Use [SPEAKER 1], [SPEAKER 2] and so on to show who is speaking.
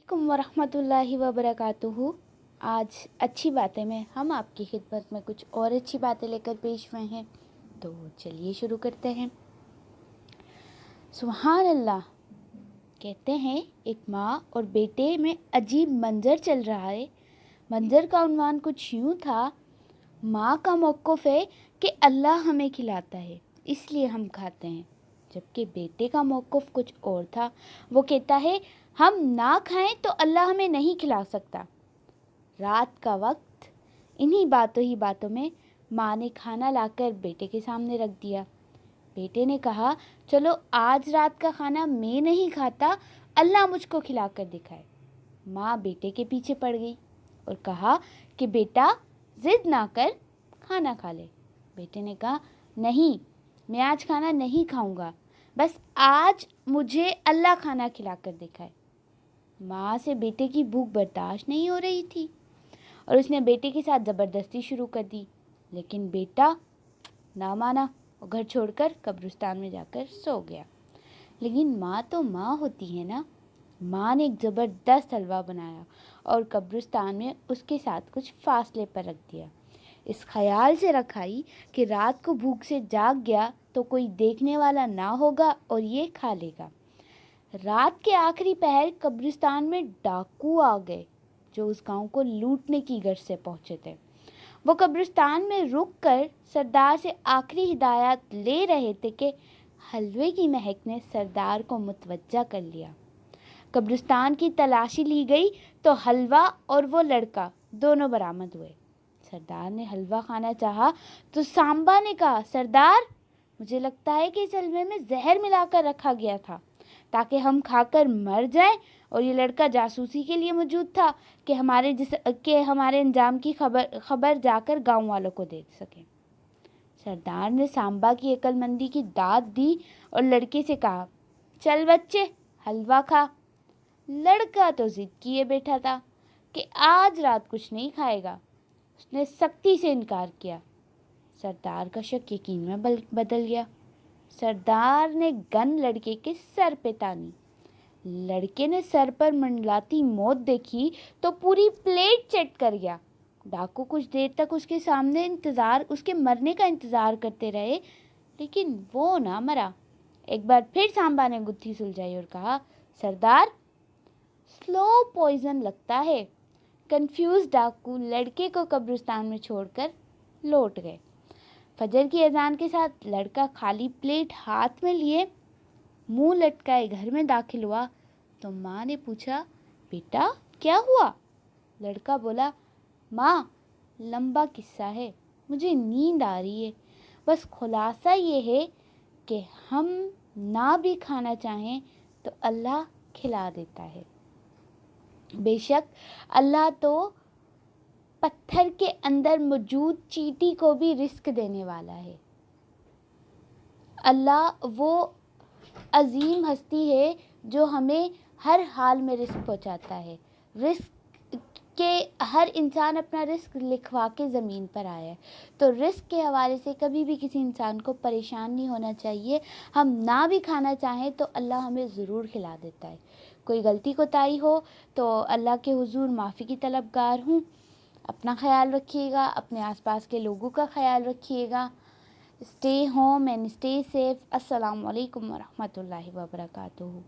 [SPEAKER 1] अलैकुम वरहमतुल्लाहि वबरकातुहू। आज अच्छी बातें में हम आपकी खिदमत में कुछ और अच्छी बातें लेकर पेश हुए हैं, तो चलिए शुरू करते हैं। सुभान अल्लाह। कहते हैं एक माँ और बेटे में अजीब मंजर चल रहा है। मंजर का उन्वान कुछ यूँ था, माँ का मौक़िफ़ है कि अल्लाह हमें खिलाता है इसलिए हम खाते हैं, जबकि बेटे का मौक़िफ़ कुछ और था। वो कहता है हम ना खाएं तो अल्लाह हमें नहीं खिला सकता। रात का वक्त इन्हीं बातों ही बातों में माँ ने खाना लाकर बेटे के सामने रख दिया। बेटे ने कहा, चलो आज रात का खाना मैं नहीं खाता, अल्लाह मुझको खिला कर दिखाए। माँ बेटे के पीछे पड़ गई और कहा कि बेटा ज़िद ना कर, खाना खा ले। बेटे ने कहा, नहीं, मैं आज खाना नहीं खाऊंगा, बस आज मुझे अल्लाह खाना खिला कर दिखाए। माँ से बेटे की भूख बर्दाश्त नहीं हो रही थी और उसने बेटे के साथ ज़बरदस्ती शुरू कर दी, लेकिन बेटा ना माना और घर छोड़कर कब्रिस्तान में जाकर सो गया। लेकिन माँ तो माँ होती है ना। माँ ने एक ज़बरदस्त हलवा बनाया और कब्रिस्तान में उसके साथ कुछ फासले पर रख दिया। इस ख्याल से रखाई कि रात को भूख से जाग गया तो कोई देखने वाला ना होगा और ये खा लेगा। रात के आखिरी पहर कब्रिस्तान में डाकू आ गए जो उस गांव को लूटने की गर्ज से पहुंचे थे। वो कब्रिस्तान में रुककर सरदार से आखिरी हिदायत ले रहे थे कि हलवे की महक ने सरदार को मुतवज्जा कर लिया। कब्रिस्तान की तलाशी ली गई तो हलवा और वो लड़का दोनों बरामद हुए। सरदार ने हलवा खाना चाहा तो सांबा ने कहा, सरदार, मुझे लगता है कि इस हलवे में जहर मिलाकर रखा गया था ताकि हम खाकर मर जाएं, और ये लड़का जासूसी के लिए मौजूद था कि हमारे अंजाम की खबर जाकर गांव वालों को दे सके। सरदार ने सांबा की अक्लमंदी की दाद दी और लड़के से कहा, चल बच्चे, हलवा खा। लड़का तो जिद किए बैठा था कि आज रात कुछ नहीं खाएगा। उसने सख्ती से इनकार किया। सरदार का शक यकीन में बदल गया। सरदार ने गन लड़के के सर पे तानी। लड़के ने सर पर मंडलाती मौत देखी तो पूरी प्लेट चट कर गया। डाकू कुछ देर तक उसके मरने का इंतजार करते रहे, लेकिन वो ना मरा। एक बार फिर सांबा ने गुत्थी सुलझाई और कहा, सरदार, स्लो पॉइजन लगता है। कंफ्यूज डाकू लड़के को कब्रिस्तान में छोड़कर लौट गए। फजर की अजान के साथ लड़का खाली प्लेट हाथ में लिए मुंह लटकाए घर में दाखिल हुआ तो माँ ने पूछा, बेटा क्या हुआ? लड़का बोला, माँ, लंबा किस्सा है, मुझे नींद आ रही है। बस खुलासा ये है कि हम ना भी खाना चाहें तो अल्लाह खिला देता है। बेशक अल्लाह तो पत्थर के अंदर मौजूद चींटी को भी रिस्क देने वाला है। अल्लाह वो अजीम हस्ती है जो हमें हर हाल में रिस्क पहुंचाता है। रिस्क के हर इंसान अपना रिस्क लिखवा के ज़मीन पर आया है, तो रिस्क के हवाले से कभी भी किसी इंसान को परेशान नहीं होना चाहिए। हम ना भी खाना चाहें तो अल्लाह हमें ज़रूर खिला देता है। कोई गलती कोताही हो तो अल्लाह के हुजूर माफ़ी की तलबगार हूँ। अपना ख्याल रखिएगा, अपने आसपास के लोगों का ख्याल रखिएगा। Stay home and stay safe. अस्सलामु अलैकुम वरहमतुल्लाहि वबरकातुहू।